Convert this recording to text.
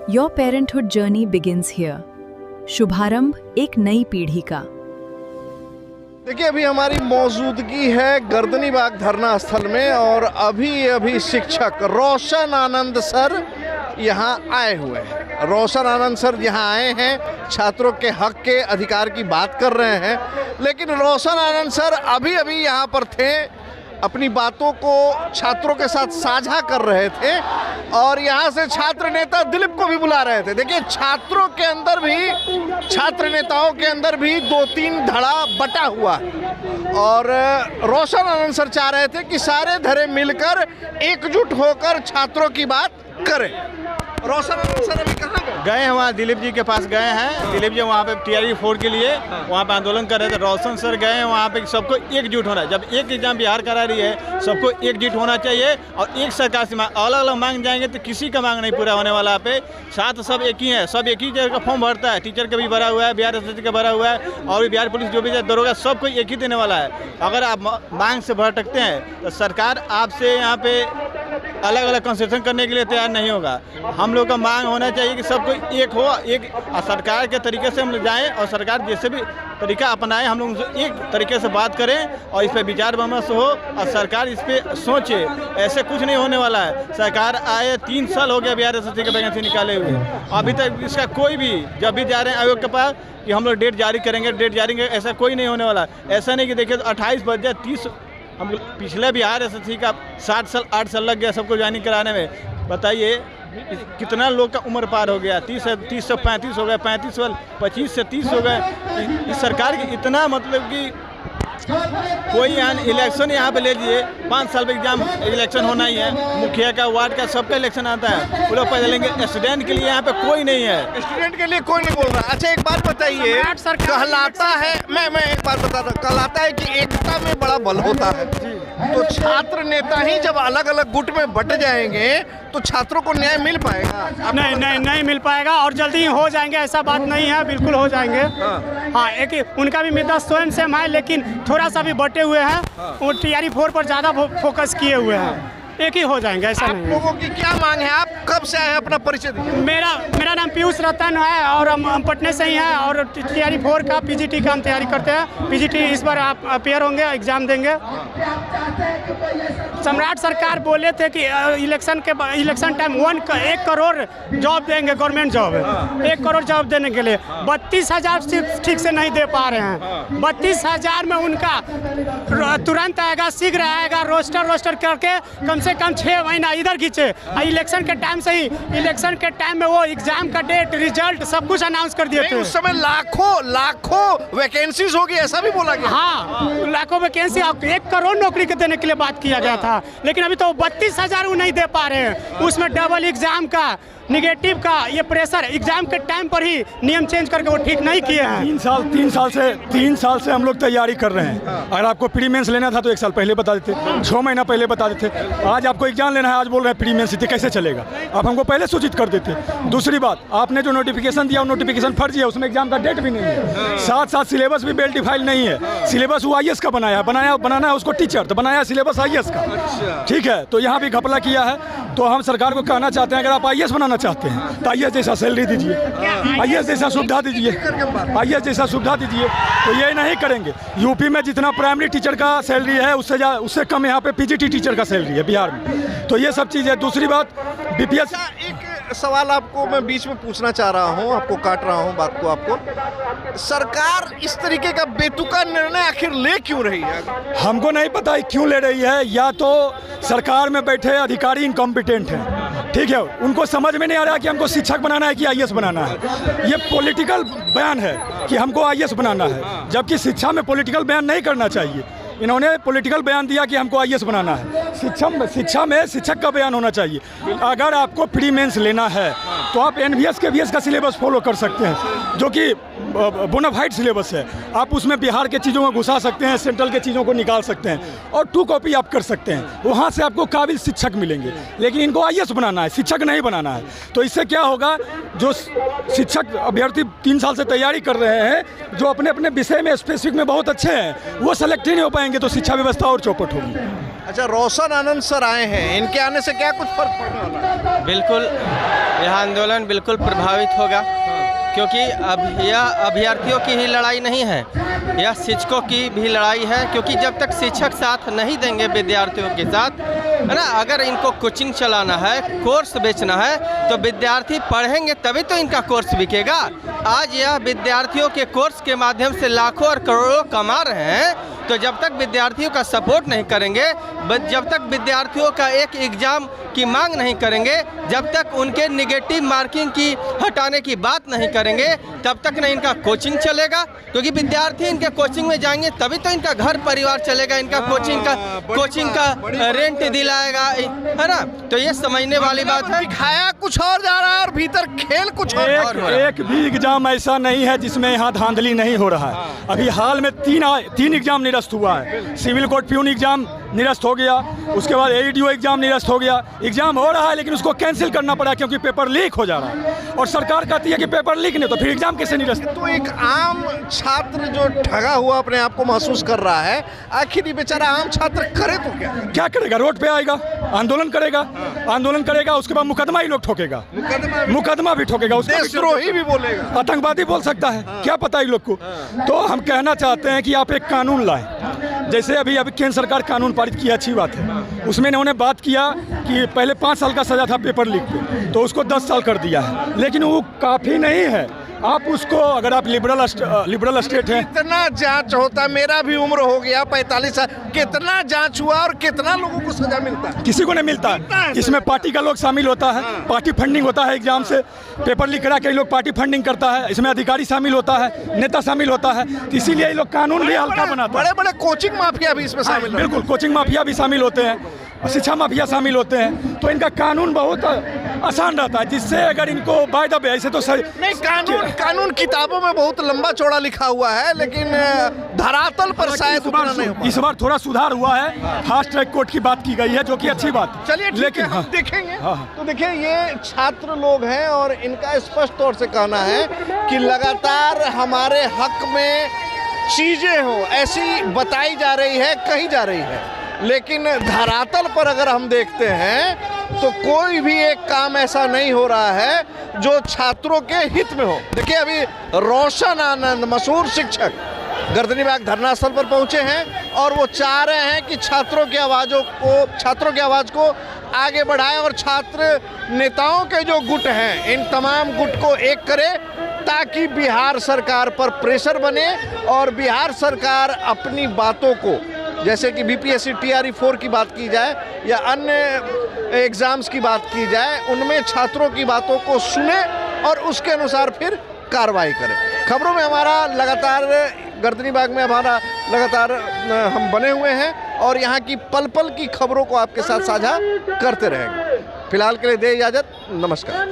Your parenthood journey begins here. शुभारंभ एक नई पीढ़ी का। देखिए, अभी हमारी मौजूदगी है गर्दनी बाग धरना स्थल में और अभी शिक्षक रोशन आनंद सर यहाँ आए हुए हैं। रोशन आनंद सर यहाँ आए हैं, छात्रों के हक के अधिकार की बात कर रहे हैं। लेकिन रोशन आनंद सर अभी यहाँ पर थे, अपनी बातों को छात्रों के साथ साझा कर रहे थे और यहाँ से छात्र नेता दिलीप को भी बुला रहे थे। देखिए, छात्रों के अंदर भी, छात्र नेताओं के अंदर भी 2-3 धड़ा बटा हुआ है और रोशन आनंद सर चाह रहे थे कि सारे धड़े मिलकर एकजुट होकर छात्रों की बात करें। रोशन आनंद सर अभी कहाँ गए हैं? वहाँ दिलीप जी के पास गए हैं। दिलीप जी वहाँ पे TRE 4 के लिए वहाँ पे आंदोलन कर रहे थे। रोशन सर गए हैं वहाँ पे, सबको एकजुट होना है। जब एक एग्जाम बिहार करा रही है, सबको एकजुट होना चाहिए और एक सरकार से अलग अलग मांग जाएंगे तो किसी का मांग नहीं पूरा होने वाला। पे साथ सब एक ही है, सब एक ही जगह का फॉर्म भरता है। टीचर का भी भरा हुआ है, बिहार SSC का भरा हुआ है और बिहार पुलिस जो भी दरोगा सबको एक ही देने वाला है। अगर आप मांग से भटकते हैं तो सरकार आपसे यहाँ पे अलग अलग कंसेशन करने के लिए तैयार नहीं होगा। हम लोग का मांग होना चाहिए कि सबको एक हो, एक सरकार के तरीके से हम लोग जाएँ और सरकार जैसे भी तरीका अपनाए, हम लोग एक तरीके से बात करें और इस पर विचार विमर्श हो और सरकार इस पर सोचे। ऐसे कुछ नहीं होने वाला है। सरकार आए 3 साल हो गया बिहार SSC के वैकेंसी निकाले हुए, अभी तक इसका कोई भी, जब भी जा रहे हैं आयोग के पास कि हम लोग डेट जारी करेंगे, ऐसा कोई नहीं होने वाला। ऐसा नहीं कि देखिए 28 बज जाए 30, हम पिछले बिहार SSC का 8 साल लग गया सबको ज्वाइनिंग कराने में। बताइए कितना लोग का उम्र पार हो गया, 30 से 35 हो गए, 25 से 30 हो गए। इस सरकार की इतना मतलब कि कोई यहाँ इलेक्शन यहाँ पे ले लीजिए, 5 साल में एग्जाम इलेक्शन होना ही है। मुखिया का, वार्ड का, सबका इलेक्शन आता है। वो लोग पैसे लेंगे। स्टूडेंट के लिए यहाँ पे कोई नहीं है। स्टूडेंट के लिए कोई नहीं बोल रहा। अच्छा, एक बात बताइए, कहलाता है, मैं एक बात बताता हूँ, कहलाता है कि एकता में बड़ा बल होता है। तो छात्र नेता ही जब अलग अलग गुट में बट जाएंगे तो छात्रों को न्याय मिल पाएगा? नहीं मिल पाएगा और जल्दी ही हो जाएंगे, ऐसा बात नहीं है, बिल्कुल हो जाएंगे। हाँ, एक उनका भी मुद्दा स्वयं सेम है लेकिन थोड़ा सा भी बटे हुए हैं। वो TRE 4 पर ज़्यादा फोकस किए हुए हैं। एक ही हो जाएंगे, ऐसा नहीं है। लोगों की क्या मांग है? आप कब से आए हैं? अपना परिचय दीजिए। मेरा नाम पीयूष रतन है और हम पटने से ही हैं और TRE 4 का PGT का हम तैयारी करते हैं। PGT इस बार आप अपेयर होंगे, एग्जाम देंगे। सम्राट सरकार बोले थे कि इलेक्शन टाइम 1 करोड़ जॉब देंगे, गवर्नमेंट जॉब, 1 करोड़ जॉब देने के लिए 32,000 ठीक से नहीं दे पा रहे हैं। 32,000 में उनका तुरंत आएगा, शीघ्र आएगा, रोस्टर करके कम से कम 6 महीना इधर खींचे। इलेक्शन के टाइम से ही, इलेक्शन के टाइम में वो एग्जाम का डेट, रिजल्ट सब कुछ अनाउंस कर दिए थे। उस समय लाखों वैकेंसीज होगी, ऐसा भी बोला गया। हाँ, लाखों वैकेंसी, 1 करोड़ नौकरी के देने के लिए बात किया गया था। लेकिन अभी तो 32,000 वो नहीं दे पा रहे हैं। उसमें डबल एग्जाम का, निगेटिव का ये प्रेशर, एग्जाम के टाइम पर ही नियम चेंज करके वो ठीक नहीं किए हैं। 3 साल से हम लोग तैयारी कर रहे हैं। अगर आपको प्री मेंस लेना था तो 1 साल पहले बता देते, 6 महीना पहले बता देते। आज आपको एग्जाम लेना है, आज बोल रहे हैं प्री मेंस, कैसे चलेगा? आप हमको पहले सूचित कर देते। दूसरी बात, आपने जो नोटिफिकेशन दिया वो नोटिफिकेशन फर्जी है, उसमें एग्जाम का डेट भी नहीं है। साथ सिलेबस भी वेल डिफाइंड नहीं है। सिलेबस वो IAS का बनाना है उसको टीचर, तो बनाया सिलेबस IAS का। ठीक है, तो यहाँ भी घपला किया है। तो हम सरकार को कहना चाहते हैं, अगर आप IAS बनाना चाहते हैं तो IAS जैसा सैलरी दीजिए, IAS जैसा सुविधा दीजिए, IAS जैसा सुविधा दीजिए। तो ये नहीं करेंगे। यूपी में जितना प्राइमरी टीचर का सैलरी है उससे कम यहाँ पे PGT टीचर का सैलरी है बिहार में। तो ये सब चीज़ है। दूसरी बात, BPS। एक सवाल आपको मैं बीच में पूछना चाह रहा हूँ, आपको काट रहा हूँ बात को। आपको सरकार इस तरीके का बेतुका निर्णय आखिर ले क्यों रही है? हमको नहीं पता क्यों ले रही है। या तो सरकार में बैठे अधिकारी इनकॉम्पिटेंट हैं, ठीक है, उनको समझ में नहीं आ रहा कि हमको शिक्षक बनाना है कि IAS बनाना है। ये पॉलिटिकल बयान है कि हमको IAS बनाना है, जबकि शिक्षा में पॉलिटिकल बयान नहीं करना चाहिए। इन्होंने पॉलिटिकल बयान दिया कि हमको IAS बनाना है। शिक्षा में शिक्षक का बयान होना चाहिए। अगर आपको प्री मेंस लेना है तो आप NVS के VS का सिलेबस फॉलो कर सकते हैं, जो कि बोनाफाइड सिलेबस है। आप उसमें बिहार के चीज़ों को घुसा सकते हैं, सेंट्रल के चीज़ों को निकाल सकते हैं और 2 कॉपी आप कर सकते हैं। वहाँ से आपको काबिल शिक्षक मिलेंगे। लेकिन इनको IAS बनाना है, शिक्षक नहीं बनाना है। तो इससे क्या होगा, जो शिक्षक अभ्यर्थी 3 साल से तैयारी कर रहे हैं, जो अपने अपने विषय में स्पेसिफिक में बहुत अच्छे हैं, वो सेलेक्ट ही नहीं हो पाएंगे, तो शिक्षा व्यवस्था और चौपट होगी। अच्छा, रोशन आनंद सर आए हैं, इनके आने से क्या कुछ फर्क पड़ने वाला है? बिल्कुल, यह आंदोलन बिल्कुल प्रभावित होगा, क्योंकि अब यह अभ्यर्थियों की ही लड़ाई नहीं है, यह शिक्षकों की भी लड़ाई है। क्योंकि जब तक शिक्षक साथ नहीं देंगे विद्यार्थियों के साथ, है ना, अगर इनको कोचिंग चलाना है, कोर्स बेचना है, तो विद्यार्थी पढ़ेंगे तभी तो इनका कोर्स बिकेगा। आज यह विद्यार्थियों के कोर्स के माध्यम से लाखों और करोड़ों कमा रहे हैं, तो जब तक विद्यार्थियों का सपोर्ट नहीं करेंगे, जब तक विद्यार्थियों का एक एग्ज़ाम की मांग नहीं करेंगे, जब तक उनके निगेटिव मार्किंग की हटाने की बात नहीं करेंगे, तब तक नहीं इनका कोचिंग चलेगा। क्योंकि विद्यार्थी इनके कोचिंग में जाएंगे तभी तो इनका घर परिवार चलेगा, इनका कोचिंग का रेंट दिलाएगा, है ना। तो ये समझने वाली बात है। दिखाया कुछ और जा रहा है और भीतर खेल कुछ और हो रहा है। एक भी एग्जाम ऐसा नहीं है जिसमें यहाँ धांधली नहीं हो रहा है। अभी हाल में तीन एग्जाम निरस्त हुआ है। सिविल कोर्ट प्यून एग्जाम निरस्त हो गया, उसके बाद AEDO एग्जाम निरस्त हो गया। एग्जाम हो रहा है लेकिन उसको कैंसिल करना पड़ा क्योंकि पेपर लीक हो जा रहा है, और सरकार कहती है कि पेपर लीक नहीं, तो फिर एग्जाम कैसे निरस्त? तो एक आम छात्र जो ठगा हुआ अपने आप को महसूस कर रहा है, आखिर ये बेचारा आम छात्र करे तो क्या करेगा? रोड पे आएगा, आंदोलन करेगा, उसके बाद मुकदमा ही लोग ठोकेगा, मुकदमा भी ठोकेगा, देशद्रोही भी बोलेगा, आतंकवादी बोल सकता है, क्या पता इन लोग को। तो हम कहना चाहते हैं कि आप एक कानून लाएं, जैसे अभी केंद्र सरकार कानून पारित किया, अच्छी बात है। उसमें इन्होंने बात किया कि पहले 5 साल का सजा था पेपर लीक पे, तो उसको 10 साल कर दिया है, लेकिन वो काफ़ी नहीं है। आप उसको, अगर आप लिबरल स्टेट हैं, कितना जांच होता, मेरा भी उम्र हो गया 45 साल, कितना जांच हुआ और कितना लोगों को सजा मिलता है? किसी को नहीं मिलता है। इसमें पार्टी का लोग शामिल होता है, पार्टी फंडिंग होता है, एग्जाम से पेपर लीक करा के लोग पार्टी फंडिंग करता है, इसमें अधिकारी शामिल होता है, नेता शामिल होता है, तो इसीलिए ये लोग कानून भी हल्का बनाता है। बड़े बड़े कोचिंग माफिया भी इसमें शामिल, बिल्कुल, कोचिंग माफिया भी शामिल होते हैं, शिक्षा माफिया शामिल होते हैं। तो इनका कानून बहुत आसान रहता है, जिससे अगर इनको बाय द वे ऐसे तो सही नहीं, कानून किताबों में बहुत लंबा चौड़ा लिखा हुआ है, लेकिन धरातल पर शायद उतना नहीं हुआ। इस बार थोड़ा सुधार हुआ है, फास्ट ट्रैक कोर्ट की बात की गई है, जो कि अच्छी बात है। चलिए लेकिन हम देखेंगे। तो देखिए, ये छात्र लोग हैं और इनका स्पष्ट तौर से कहना है कि लगातार हमारे हक में चीजें हो ऐसी बताई जा रही है, कही जा रही है, लेकिन धरातल पर अगर हम देखते हैं तो कोई भी एक काम ऐसा नहीं हो रहा है जो छात्रों के हित में हो। देखिए, अभी रोशन आनंद, मशहूर शिक्षक, गर्दनीबाग धरना स्थल पर पहुंचे हैं और वो चाह रहे हैं कि छात्रों की आवाज़ को आगे बढ़ाएं और छात्र नेताओं के जो गुट हैं, इन तमाम गुट को एक करे, ताकि बिहार सरकार पर प्रेशर बने और बिहार सरकार अपनी बातों को, जैसे कि BPSC TRE 4 की बात की जाए या अन्य एग्ज़ाम्स की बात की जाए, उनमें छात्रों की बातों को सुने और उसके अनुसार फिर कार्रवाई करें। खबरों में हमारा लगातार, गर्दनीबाग में हमारा लगातार हम बने हुए हैं और यहाँ की पल पल की खबरों को आपके साथ साझा करते रहेंगे। फिलहाल के लिए दे इजाज़त, नमस्कार।